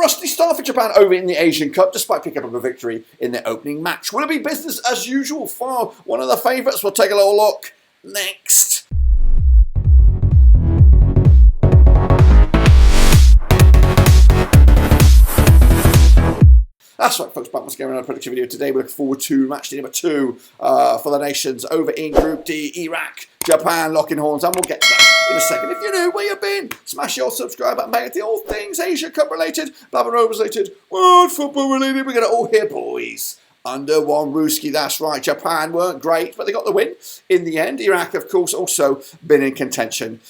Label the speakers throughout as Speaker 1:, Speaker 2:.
Speaker 1: rusty start for Japan over in the Asian Cup, despite picking up a victory in their opening match. Will it be business as usual for one of the favourites? We'll take a little look next. That's right, folks, back once again with another prediction video. Today we look forward to match day number 2 for the nations over in Group D. Iraq, Japan, locking horns, and we'll get to that in a second. If you're new, where you been? Smash your subscribe button, make it all things Asia Cup related, Blabber related, world football related. We're going to all hear, boys. Under one Ruski, that's right. Japan weren't great, but they got the win in the end. Iraq, of course, also been in contention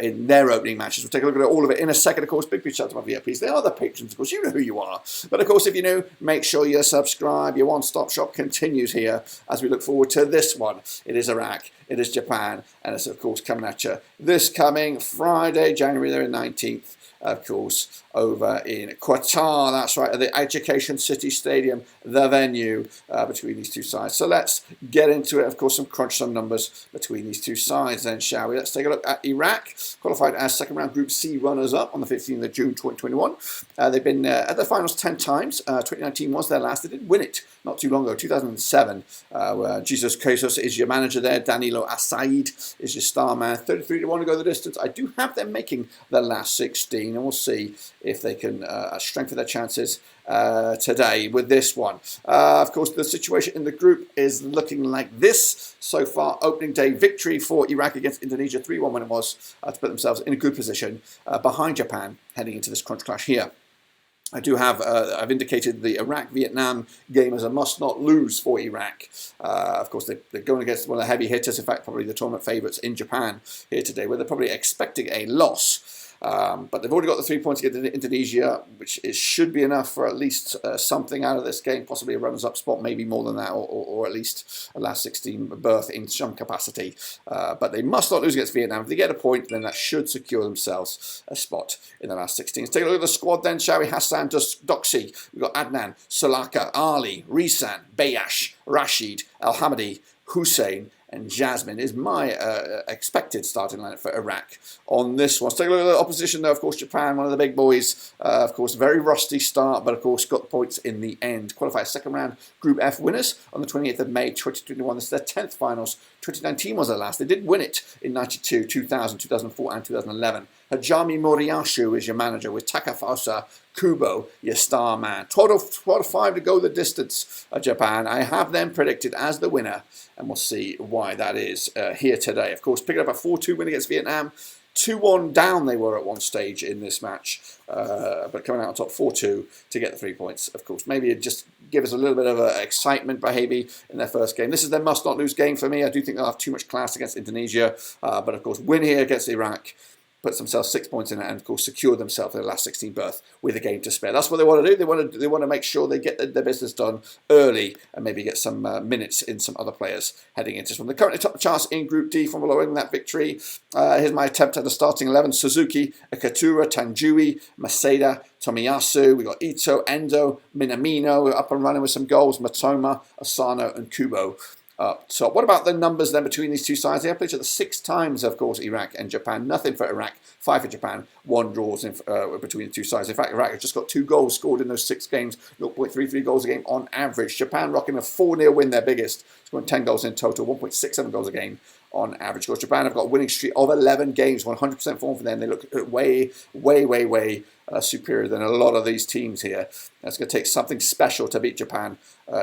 Speaker 1: in their opening matches. We'll take a look at all of it in a second. Of course, big shout out to my VIPs. They are the patrons, of course. You know who you are. But, of course, if you're new, make sure you subscribe. Your one-stop shop continues here as we look forward to this one. It is Iraq. It is Japan. And it's, of course, coming at you this coming Friday, January the 19th. Of course, over in Qatar, that's right, at the Education City Stadium, the venue between these two sides. So let's get into it. Of course, crunch some numbers between these two sides then, shall we? Let's take a look at Iraq, qualified as second round Group C runners-up on the 15th of June 2021. They've been at the finals 10 times. 2019 was their last. They did win it not too long ago, 2007. Jesus Jesus is your manager there. Danilo Asaid is your star man. 33 to 1 to go the distance. I do have them making the last 16. And we'll see if they can strengthen their chances today with this one. Of course, the situation in the group is looking like this so far. Opening day victory for Iraq against Indonesia, 3-1 when it was, to put themselves in a good position behind Japan heading into this crunch clash here. I do have, I've indicated the Iraq-Vietnam game as a must-not-lose for Iraq. Of course, they're going against one of the heavy hitters, in fact, probably the tournament favourites in Japan here today, where they're probably expecting a loss. But they've already got the 3 points against Indonesia, which should be enough for at least something out of this game, possibly a runners-up spot, maybe more than that, or at least a last 16 berth in some capacity. But they must not lose against Vietnam. If they get a point, then that should secure themselves a spot in the last 16. Let's take a look at the squad then, shall we? Hassan Doxy, we've got Adnan, Salaka, Ali, Risan, Bayash, Rashid, Al-Hamadi, Hussein, and Jasmine is my expected starting lineup for Iraq on this one. Let's take a look at the opposition though. Of course, Japan, one of the big boys. Of course, very rusty start, but of course got the points in the end. Qualified second round Group F winners on the 28th of May 2021. This is their 10th finals. 2019 was their last. They did win it in 92, 2000, 2004 and 2011. Hajime Moriyasu is your manager with Takafasa Kubo, your star man. 12 to 5 to go the distance, Japan. I have them predicted as the winner, and we'll see why that is here today. Of course, picking up a 4-2 win against Vietnam. 2-1 down they were at one stage in this match, but coming out on top 4-2 to get the 3 points. Of course, maybe it just give us a little bit of excitement by Habi in their first game. This is their must-not-lose game for me. I do think they'll have too much class against Indonesia, but of course, win here against Iraq, puts themselves 6 points in it, and of course secure themselves in the last 16 berth with a game to spare. That's what they want to do. They want to make sure they get their business done early and maybe get some minutes in some other players heading into this one. They're currently top charts in Group D from following that victory. Here's my attempt at the starting 11. Suzuki, Akatura, Tanjui, Maseda, Tomiyasu. We've got Ito, Endo, Minamino up and running with some goals. Matoma, Asano and Kubo. So what about the numbers then between these two sides? They have played each other 6 times, of course, Iraq and Japan. Nothing for Iraq, 5 for Japan, 1 draws in, between the two sides. In fact, Iraq has just got 2 goals scored in those 6 games, 0.33 goals a game on average. Japan rocking a 4-0 win, their biggest, scoring 10 goals in total, 1.67 goals a game on average. Of course, Japan have got a winning streak of 11 games, 100% form for them. They look way superior than a lot of these teams here. It's going to take something special to beat Japan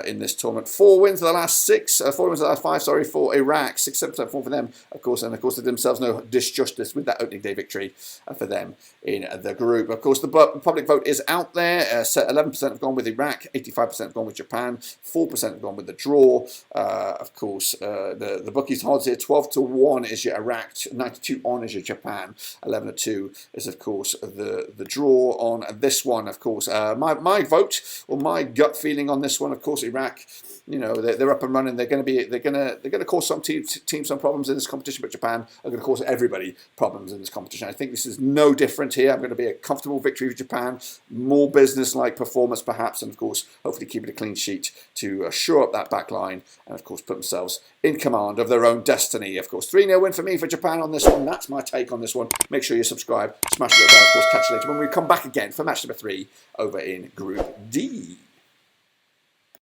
Speaker 1: in this tournament. 4 wins of the last 6, 4 wins of the last 5, sorry, for Iraq. 6-7% form for them, of course, and of course they did themselves no disjustice with that opening day victory for them in the group. Of course, the public vote is out there. 11% have gone with Iraq, 85% have gone with Japan, 4% have gone with the draw. Of course, the bookies' odds here, 12 to 1 is your Iraq, 92 on is your Japan, 11 to 2 is of course the draw on this one. Of course, my vote or my gut feeling on this one, of course, Iraq, you know, they're up and running. They're going to cause some teams some problems in this competition, but Japan are going to cause everybody problems in this competition. I think this is no different here. I'm going to be a comfortable victory for Japan, more business-like performance perhaps, and of course, hopefully keep it a clean sheet to shore up that back line and of course put themselves in command of their own destiny. Of course, 3-0 win for me for Japan on this one. That's my take on this one. Make sure you subscribe, smash the bell, of course, catch you later when we come come back again for match number 3 over in Group D.